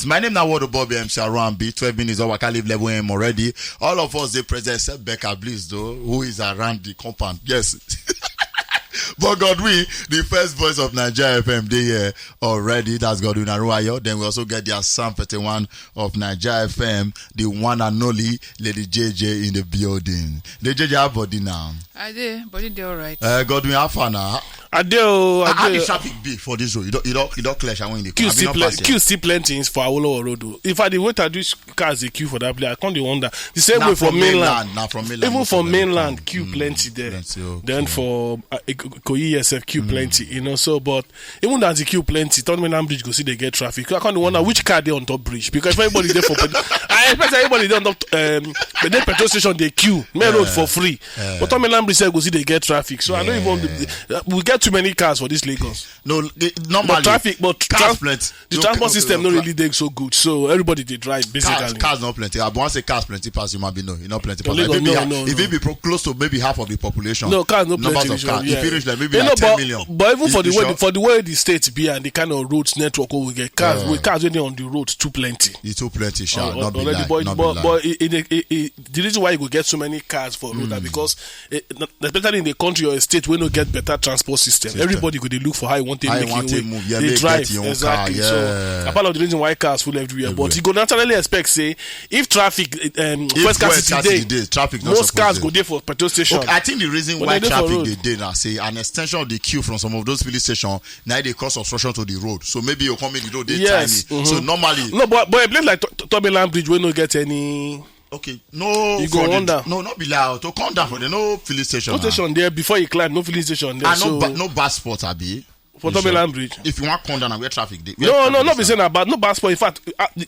My name now Wado Bobby MC around B. 12 minutes of I can live level M already. All of us they present except Becca Bliss though, who is around the compound. Yes. But Godwin, the first voice of Naija FM, they here already. That's Godwin Aruayo. Then we also get the Assam 31 of Naija FM, the one and only Lady JJ in the building. Lady JJ, how body now? I did, body they all right. Godwin, how far now? I do. How the traffic be for this road? You don't clash. I want in the queue still plenty for Awolowo Road. If I the wait I do cars the queue for that place, I can't wonder. The same way for mainland. Now from mainland. Even for mainland, queue plenty there. Plenty, okay. Then for Ikoyi SF queue plenty. You know, so but even as the queue plenty, Mainland Bridge go see they get traffic. I can't wonder which car they on top bridge because if everybody there for I expect everybody there on top the petrol station they queue main road for free. But Mainland Bridge go see they get traffic. So I don't even we get too many cars for this Lagos. No, normally but traffic, but plenty. The transport system not really doing so good. So everybody they drive basically. Cars not plenty. I want to say cars plenty pass you might be no, you not plenty. Lagos, if it be close to maybe half of the population. No, cars not numbers plenty. Of cars. Yeah. If you reach like maybe like 10 million. But even for the way the states be and the kind of roads network we get cars with cars when they on the road too plenty. It's too plenty, sure. Not already, be but the reason why you go get so many cars for road are because especially in the country or a state where no get better transport system. Everybody go they look for how you want to move. Yeah, they drive exactly. Car, yeah. So apart of the reason why cars full everywhere, but you go naturally expect say if traffic first scarcity day, traffic most cars go there for petrol station. Okay, I think the reason why traffic they did now say an extension of the queue from some of those filling stations now they cause obstruction to the road. So maybe you come in the road they tiny. So normally but a place like Mainland Bridge will not get any. Okay, no. You go wonder. No, not be loud. To come down for the no filling station. No station there before you climb. No filling station there. No bus spot, Abi. For Mainland Bridge. If you want to come down and where traffic, not be saying about no bus spot.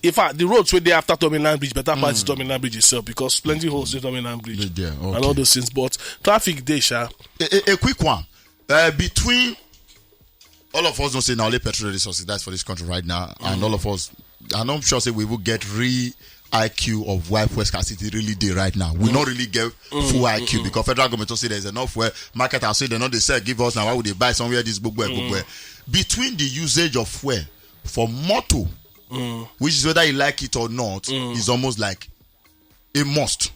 In fact, the roads where they after Mainland Bridge better part is Mainland Bridge itself because plenty holes in Mainland Bridge and all those things. But traffic there, sha. A quick one. Between all of us don't say now only petrol resources that's for this country right now, and all of us, and I'm sure say we will get IQ of why scarcity really did right now. We not really get full IQ because federal government will say there's enough where market are saying they know they say give us now why would they buy somewhere this book where between the usage of fuel for motor, which is whether you like it or not, is almost like a must.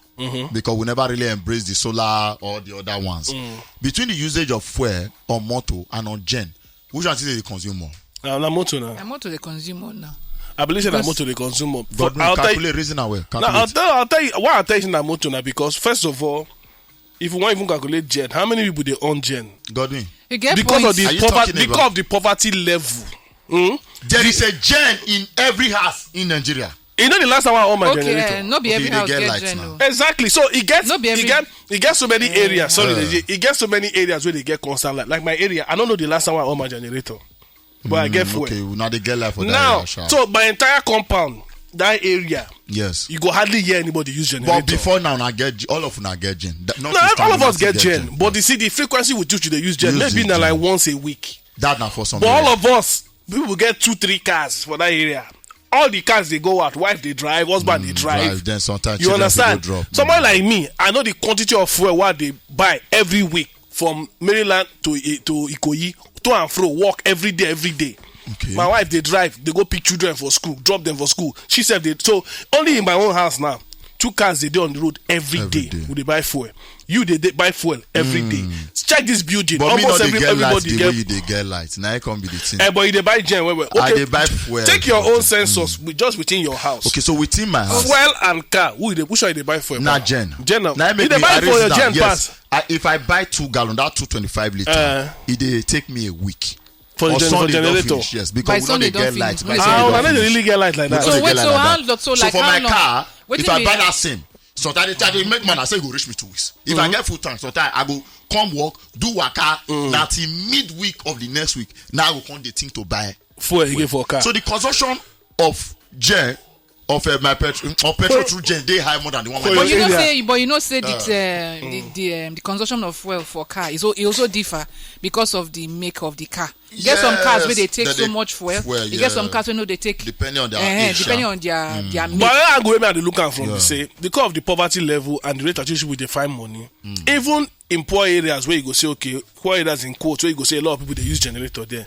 Because we never really embrace the solar or the other ones. Between the usage of fuel on motor and on gen, which one is the consume more? Na motor now. Na motor the consumer now. I believe that motor the consumer. But calculate reason away. I'll tell you why I tell you that motor now because first of all, if you want even calculate gen, how many people they own gen? Godwin. Because of the poverty level. There is a gen in every house in Nigeria. You know the last time I own my generator. Not be every house get gen. Exactly. So it gets so many areas. Sorry, it gets so many areas where they get constant light. Like my area, I don't know the last time I own my generator. But I get fuel. Okay, now they get life for that now, area. So my entire compound, that area, yes, you go hardly hear anybody use generator. But before now, I get all of them get gen. All of us get gen. But you see, the frequency with which they use gen, maybe now like once a week. That now for some. But all of us, we will get 2-3 cars for that area. All the cars they go out, wife they drive, husband they drive. Then sometimes you understand? Someone like me, I know the quantity of fuel what they buy every week from Maryland to Ikoyi, to and fro, walk every day. Okay. My wife they drive, they go pick children for school, drop them for school. She said so only in my own house now, 2 cars they do on the road every day. Would they buy fuel? You they buy fuel every day. Check this building. But almost everybody get lights. Now it can't be the thing. But you they buy gen. Okay, they buy fuel. Take your own sensors just within your house. Okay, so within my house, fuel and car. Which are they buy fuel? Not gen. Gen. Now they buy for your gen pass. If I buy 2 gallon, that 225 liter, it take me a week. For generator. Finish, yes, because we don't get lights. I don't really get lights like that. So for my car, if I buy that same, sometimes they make man I say go reach me 2 weeks. If I get full tank, sometimes I go come work, do waka. Now till midweek of the next week, now I go come the thing to buy fuel again for car. So the consumption of gen of my petrol through gen they high more than the one. But you know say the consumption of fuel for car is it also differ because of the make of the car. You get some cars where they take so much fuel. You get some cars where they take depending on their make. But I go where they look at from say because of the poverty level and the rate at which we define money. Even in poor areas where you go say okay, poor areas in quotes where you go say a lot of people they use generator there.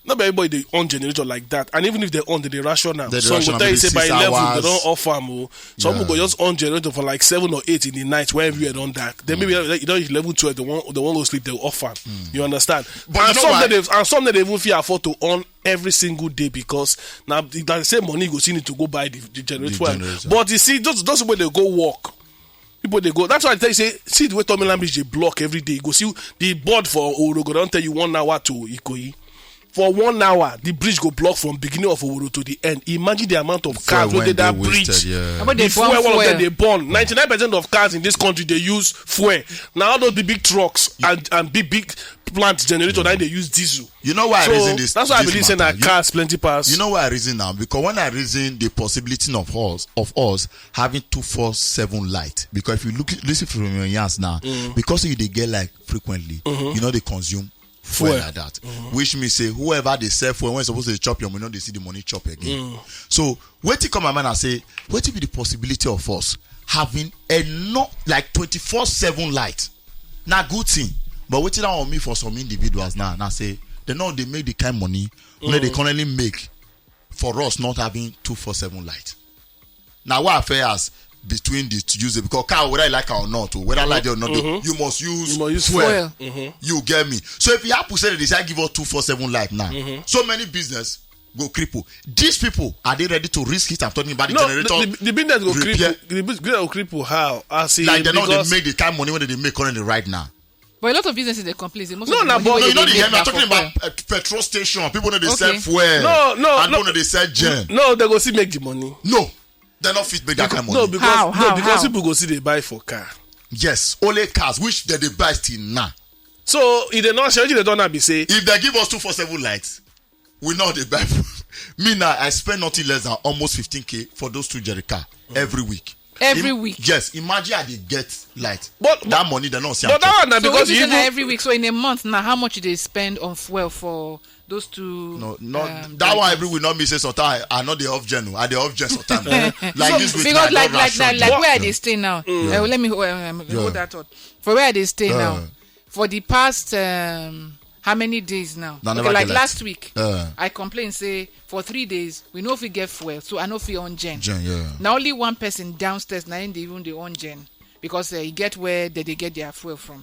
not everybody they on generator like that, and even if they on, they ration now. Some will tell you say by 6 11 hours. they don't offer more. Some will go just on generator for like 7 or 8 in the night where everywhere don't dark. Then maybe you know 11, 12 they won't go sleep. They'll offer. You understand? But and some that they won't feel afford to on every single day because now the same money go see need to go buy the generator. But you see, those way they go work. People they go. That's why I tell you say see the way Tommy Lambridge they block every day. You go see the board for Orogo don't tell you 1 hour to Ikoyi. For 1 hour, the bridge go block from beginning of Oworo to the end. Imagine the amount of cars where that bridge. But they fuel, one of them they burn. 99% of cars in this country they use fuel. Now all those big trucks and big plant generator now they use diesel. You know why I reason this? That's why I believe saying that cars plenty pass. You know why I reason now? Because when I reason the possibility of us having 24/7 light. Because if you listen from your ears now, because they get like frequently, you know they consume fuel like that, which means say whoever they sell fuel when supposed to chop your money, they see the money chop again. So wait till come my man and say, what will be the possibility of us having a not like 24/7 light? Now good thing, but waiting down on me for some individuals now. Now say they know they make the kind of money when they currently make for us not having 24/7 light. Now what affairs between the user because car whether I like it or not, or whether I like it or not, you must use fuel. You get me? So if you have to say that they say give us 24/7 light now, so many business go cripple. These people are they ready to risk it? I'm talking about the generator. The business go cripple. The business go cripple how? I see. Like they know they make the kind of money when they make currently right now. But a lot of businesses they complain. But you know I'm talking about petrol station. People know they sell fuel. And people know they sell gen. No, they go see make the money. No. They're not fit make that kind of money. No, because people go see they buy for car. Yes, only cars which they buy still now. So if they not sure they don't have to say if they give us 24/7 lights, we know they buy. Me now, I spend nothing less than almost 15K for those 2 jerry car every week. Every week. Yes, imagine how they get light. But that money they don't see. But that one now because you every week. So in a month now, how much do they spend on fuel for those 2? No, not that one every week. Not me say sometimes I know the off gen. I the off gen sometimes. Like so, this week, because like where they stay now. Let me hold that thought. For where they stay now, for the past how many days now? Okay, like last week, I complained say for 3 days we know if we get fuel, so I know if we on gen. Now only one person downstairs now they even they on gen because you get where they get their fuel from.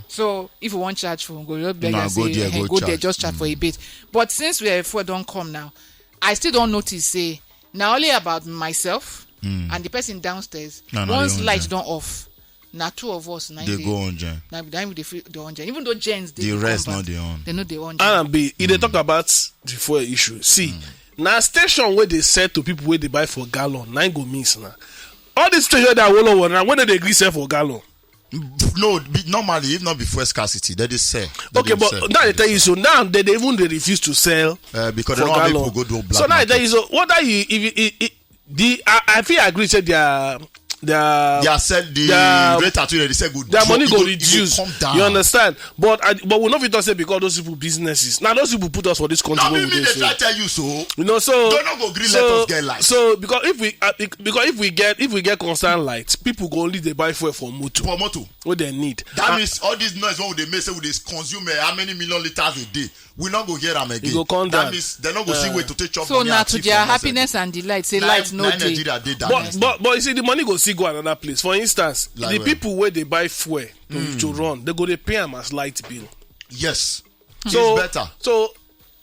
So if you want charge for go there just charge for a bit. But since we fuel don't come now, I still don't notice say now only about myself and the person downstairs. Once light don't off. Now 2 of us they go on gen. Now they on gen. Even though gens the rest not they on. They know they on gen. And B, if they talk about the fuel issue, see now station where they sell to people where they buy for gallon, 9 go miss now. All these stations that will over now when they agree sell for gallon. No, normally if not before scarcity, they sell. Okay, but now they tell you so now they refuse to sell because they don't have people go do black. So now they tell you so what are you if I feel I agree said their rate at they say good. Their money go reduce. Go you understand? But we not fit say because those people businesses. Now those people put us for this country. No, they try to tell you so. You know, so don't not go green. Let us get light. So because if we get constant light, people go only they buy fuel for motor. For motor, what they need. That means all this noise what they make say they consume how many million liters a day. We not go hear them again. That means they not go see way to take chop. So now to their happiness and delight, say light no day. But you see the money go see go another place. For instance, like the people where they buy fuel to run, they go they pay them as light bill. Yes, so it's better. So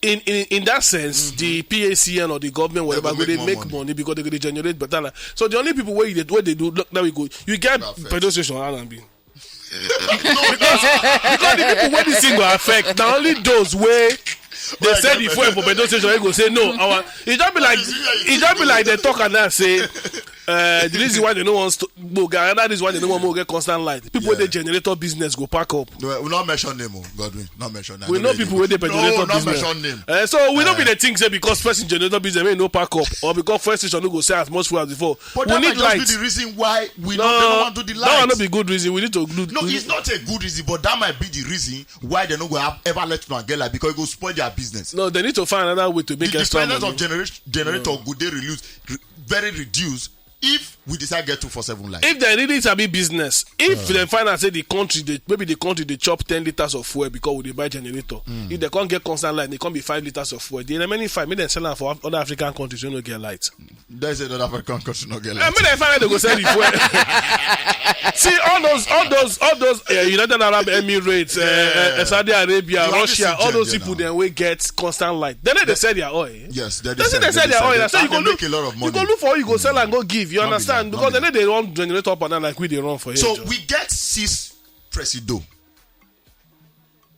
in that sense, the PACN or the government whatever they make money because they generate better. So the only people where they do look now we go, you get petrol station R&B. because the people where this thing go affect, not only those where they say the fuel for petrol station, they go say no. It don't be like they talk and that say. The reason why they don't want to that is why they don't want to get constant light. People with the generator business go pack up. No, we not mention name, Godwin. Not mention name. We know people with the generator business. Not mention name. So we don't be the thing say because first in generator business may no pack up or because first station no go say as much fuel as before. But we that need light. Be the reason why we don't want to do the light. That might not be good reason. We need to glue. No, it's not a good reason, but that might be the reason why they don't go ever let you get light because it go spoil their business. No, they need to find another way to make extra money. The dependence of generator go they very reduced if we decide get 247 life. If they really sabi business, if they find out say the country they chop 10 liters of fuel because they buy generator. If they can't get constant light, they can't be 5 liters of fuel. The remaining 5, make them sell them for other African countries who don't get light. There's another African country not get light. Make them find out they go sell the fuel. See all those United Arab Emirates, Saudi Arabia, Russia, all those people then will get constant light. Then they sell their oil. Yes, they sell their oil. So you go make a lot of money. You go look for you go sell and go give. You understand? Because they run generator up and down like we they run for here. So we get 6 presido.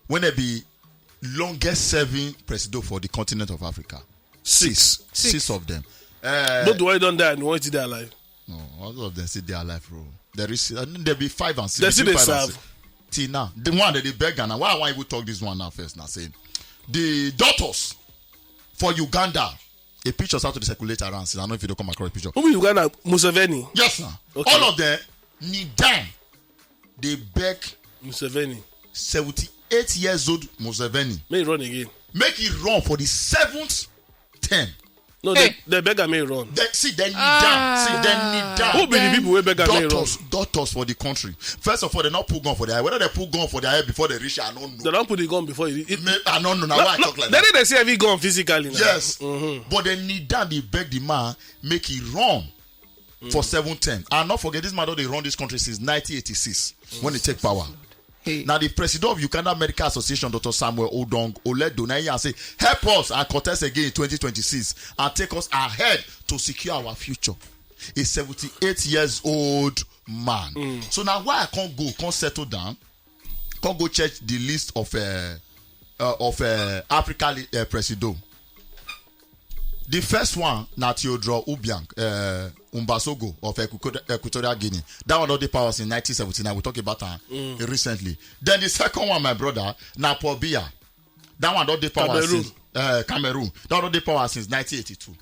When they be longest serving presido for the continent of Africa. 6 of them. Both the one don't die and one is there alive. No, all of them still they alive, bro. There will be 5 and 6. They still they serve. Till now, the one that they beg and why I want you to talk this one now first. Now saying the daughters for Uganda. A picture started to circulate around. So I don't know if you don't come across a picture. Who is Uganda? Museveni? Yes, sir. Okay. All of them need down. They beg Museveni. 78 years old Museveni. May he run again. Make it run for the 7th term. No, they beg and may run. They need down. Who be the people who beg and may run? Daughters for the country. First of all, they not put gun for their head. Whether they put gun for their head before they reach, I don't know. They don't put the gun before I don't know. Now why I talk like that. They say every gun physically. Now. Yes. But they need down. They beg the man make it run for 7 term. And not forget, this man they run this country since 1986 when they take power. Hey. Now the president of Uganda Medical Association, Dr. Samuel Odong Oledo, and say, help us and contest again in 2026 and take us ahead to secure our future. A 78 years old man. So now why I can't settle down, can't go check the list of Africa president. The first one, Theodore Obiang, Umbasogo of Equatorial Guinea. That one got the power since 1979. We talked about that recently. Then the second one, my brother, Paul Biya. That one got the power since Cameroon. That one got the power since 1982.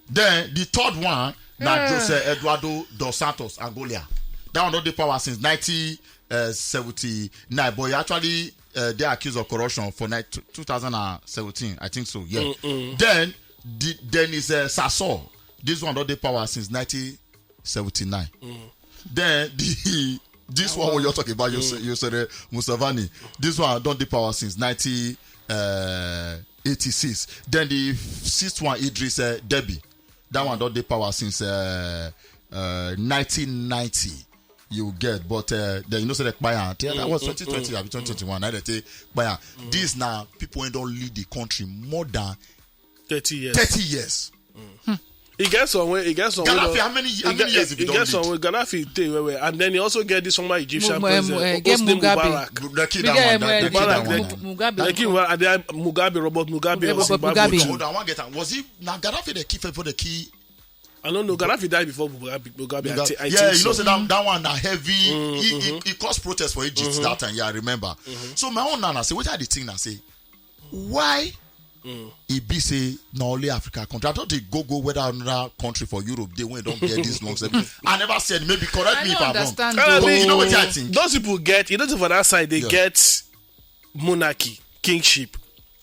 Then the third one, Jose Eduardo dos Santos, Angola. That one got the power since 1979. But actually, they are accused of corruption for 2017. I think so. Yeah. Then is Sassou. This one got the power since 1979. Then this one you're talking about, you said Museveni. This one got the power since 1986. Then the sixth one, Idris Deby. That one got the power since 1990. You get, but then you know, say that that was 2020 or 2021. Now they say, this now people don't lead the country more than 30 years. 30 years. He gets somewhere. Gaddafi, how many years have you done? He gets somewhere. Gaddafi, and then he also get this former Egyptian president, Mugabe. Mugabe, Robert Mugabe. Hold on, I want to get on. Was he now Gaddafi the key for the key? I don't know. Gaddafi died before Mugabe. Yeah, you know, so that one heavy. He caused protests for Egypt that time. Yeah, I remember. So my own nana say, what are the thing I say? Why? It be say not only Africa country. I thought they go whether another country for Europe they went don't get this long. I never said, maybe correct me if I'm wrong. But you know what I think? Those people get, you know, for that side they get monarchy, kingship.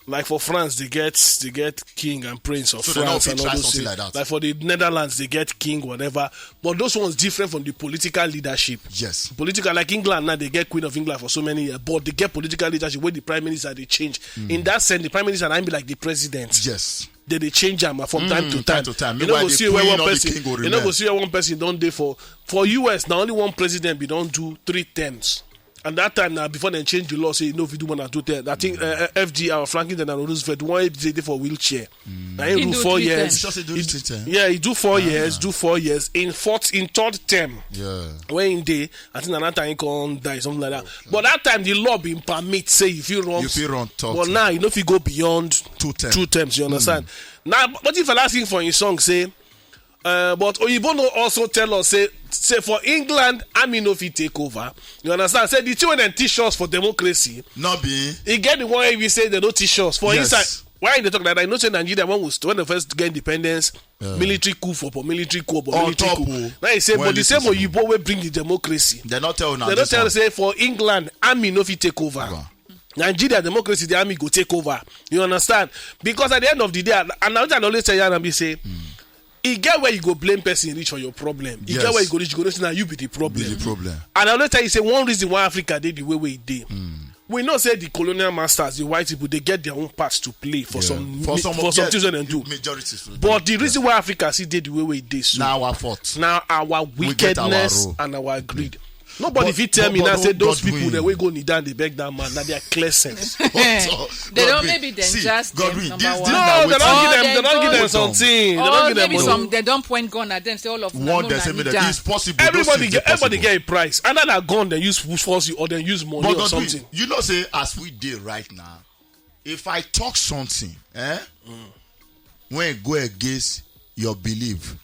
Like for France, they get king and prince of France and all those things. Like for the Netherlands, they get king, whatever. But those ones different from the political leadership. Yes. Political, like England now, they get Queen of England for so many years. But they get political leadership where the prime minister they change. In that sense, the prime minister and be like the president. Yes. They change them from time to time. You know, go see where one person. You know, go see where one person don't do for US. Now only one president. We don't do 3 terms. And that time now, before they change the law, say no, if you do 1 and 2 terms. I think FG, Franklin, and Roosevelt, one day for wheelchair. Now he do 4 years. He do 4 years. Do 4 years in 3rd term. Yeah. When in day, I think another time he can't die, something like that. Okay. But that time the law been permit say if you run. But now you know if you go beyond 2 terms, you understand? Now, what if I'm asking for his song say? But Oyibo also tell us say for England, army no fit take over. You understand? Say the two and teach us for democracy. Not be. He get the one we say they don't teach us for inside. Why they talk like that? I know say Nigeria when they first get independence, military coup. Now he say, but the same Oyibo will bring the democracy. They not tell. They don't tell say for England, army no fit take over. Nigeria democracy, the army go take over. You understand? Because at the end of the day, and I always tell you and be say. e get where you go blame person reach for your problem. E get where you go reach, you go say na you be the problem. And I will tell you say one reason why Africa dey the way it dey. We know say the colonial masters, the white people, they get their own parts to play for some things they do. But the reason why Africa see dey the way it dey so now our fault. Now our wickedness and our greed. Nobody fit tell me now say those people that we go kneel down, they beg that man. Now they are clear sense. They don't maybe them just them, number one. No, they don't give them something. They don't point gun at them. Say all of them. One they say me that it's possible. Everybody get a price. Either that gun they use force you or they use money or something. You know, say as we did right now, if I talk something, when it go against your belief,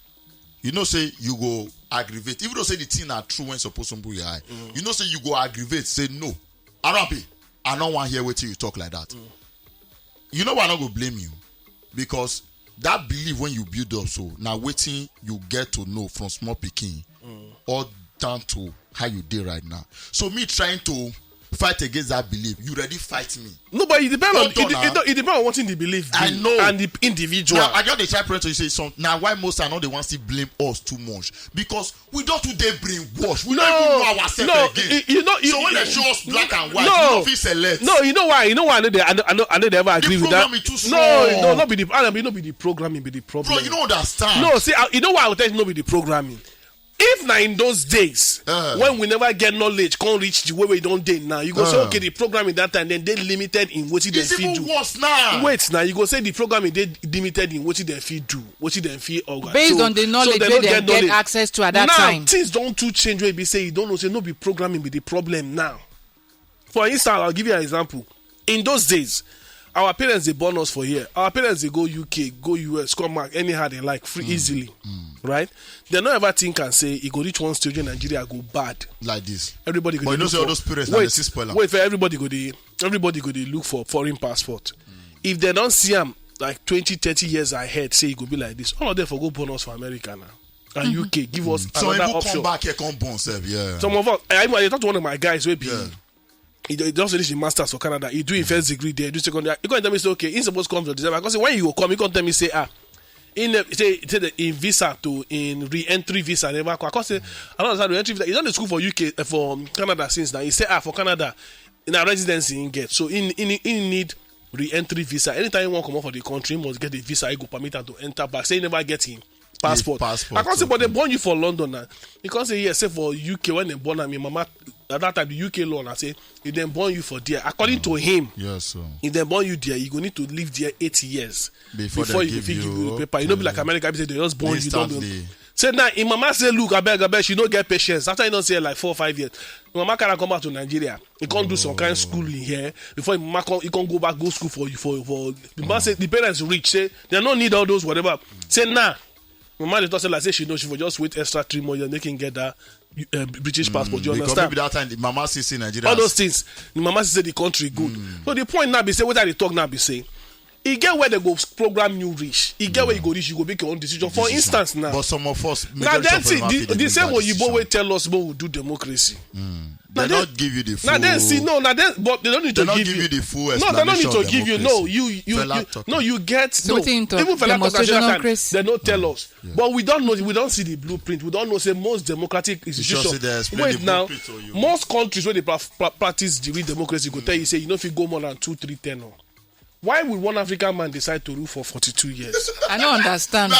you know, say you go aggravate. Even though say the thing are true when supposed to be high, you know, say you go aggravate. Say no, I don't want to hear what you talk like that. You know why I not go blame you? Because that belief when you build up, so now waiting you get to know from small picking all down to how you did right now. So me trying to fight against that belief, you already fight me. No, but it depends on what in the belief I know and the individual. Now I got the type to say something. Now why most are not the ones to blame us too much? Because we don't do they brainwash. We don't even know ourselves again. So when they show us black and white, we don't feel select. No, you know why? I know they ever agree with that. Too small. No, not be the programming be the problem. Bro, you don't understand. No, see, you know why I will tell you not be the programming. If now in those days when we never get knowledge can't reach the way we don't date now, you go say okay the programming that time then they limited in what they feed do. Worse now. Wait now, you go say the programming they limited in what they feed do, what they feed organ. Based on the knowledge they get access to at that time. Now things don't too change where be say you don't know say no be programming be the problem now. For instance, I'll give you an example. In those days, our parents they born us for here. Our parents they go UK, go US, come back anyhow they like free easily. Right? They don't ever think and say it go reach one stage in Nigeria go bad. Like this. Everybody go. But you know say all those parents wait for everybody go they look for foreign passport. If they don't see them like 20-30 years ahead, say it go be like this. All of them for go born us for America now. And UK give us another option. Come back here, come born self, yeah. Some of us I talked to one of my guys who be he just finished his masters for Canada. He do his first degree there, do second year. He can't tell me say okay, he's supposed to come to December. Because when you come, he can't tell me say in visa to in re-entry visa never come. Because I don't understand re-entry visa. He's on the school for UK for Canada since now. He say for Canada in a residency he get. So he need re-entry visa. Anytime you want to come out for the country, he must get the visa. He go permit him to enter back. Say he never get him. Passport. I can't say, but they born you for London now. You can't say yes, say for UK when they born me, mama at that time the UK law. I say if they born you for there, according to him, yes, if they born you there, you go need to live there 80 years before you give you the paper. You know, be like America, they just born you. Don't say now. If mama say, look, I beg, she don't get patience. After you don't say like 4 or 5 years, mama can come back to Nigeria. He can't do some kind of schooling here before mama he can't go back go school for you for. The mama say the parents rich. Say they don't need all those whatever. Say nah. Mama they talk say like say she knows she will just wait extra 3 more years they can get that British passport. You understand? Maybe that time the mama see Nigeria. All those things. The mama say the country good. So the point now be say what they talk now be say. You get where they go program you reach. You get where you go reach, you go make your own decision. For instance now. But some of us now then see the same way you both tell us we will do democracy. They don't give you the full. Now then see but they don't need to give you the full explanation. No, they don't need to give you. No, you get even for that they don't tell us. But we don't know. We don't see the blueprint. We don't know. Say most democratic institutions. Wait now, most countries where they practice the real democracy go tell you say you know if you go more than 2-3 tenure. Why would one African man decide to rule for 42 years? I don't understand.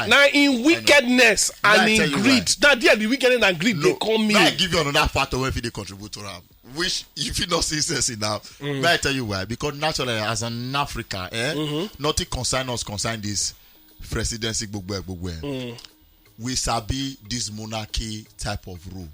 Now in wickedness and in greed. Now there the wickedness and greed they come in. May I give you another factor where they contribute to them. Which if you not see sense now, may I tell you why? Because naturally as an African, nothing concern this presidency we sabi this monarchy type of rule.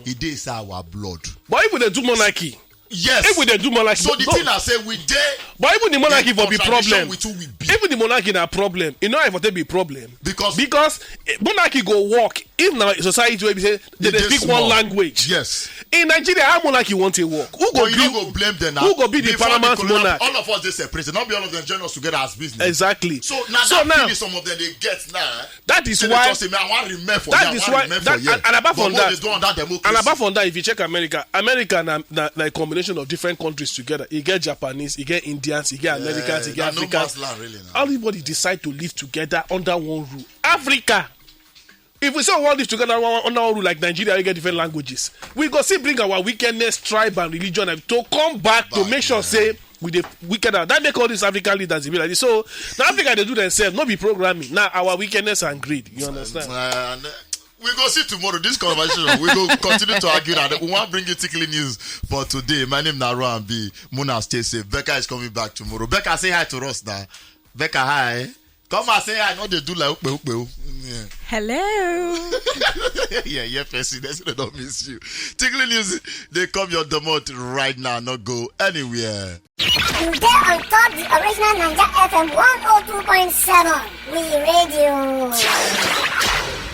It is our blood. But if they do monarchy. Yes. If we do monarchy, so the thing I say we dare. But even the monarchy will be problem. Even the monarchy na problem. You know if it be problem. Because monarchy go work. If now society where say they speak one language. Yes. In Nigeria, how monarchy want to work? Who go blame them now? Who go be the paramount monarch? All of us they separate. Not be all of them join us together as business. Exactly. So now some of them they get now. That is why. That is why. And apart from that, if you check America na like combination of different countries together. You get Japanese, you get Indian. Indians, you get Americans, you get Africans. Everybody decide to live together under one rule. Africa. If we say we want to live together under one rule like Nigeria, we get different languages. We go see bring our wickedness, tribe, and religion to come back to make sure say with the wicked. That make all these African leaders be like this. So now Africa they do themselves, not be programming. Now our wickedness and greed. You understand? We go see tomorrow this conversation. We go continue to argue that we want to bring you tickling news for today. My name is Naro and B. Muna, stay safe. Becca is coming back tomorrow. Becca, say hi to us now. Becca, hi. Come and say hi. I know they do like yeah. Hello. yeah, Percy. That's what I don't miss you. Tickling news, they come your domot right now. Not go anywhere. You get on top the original Naija FM 102.7. We radio.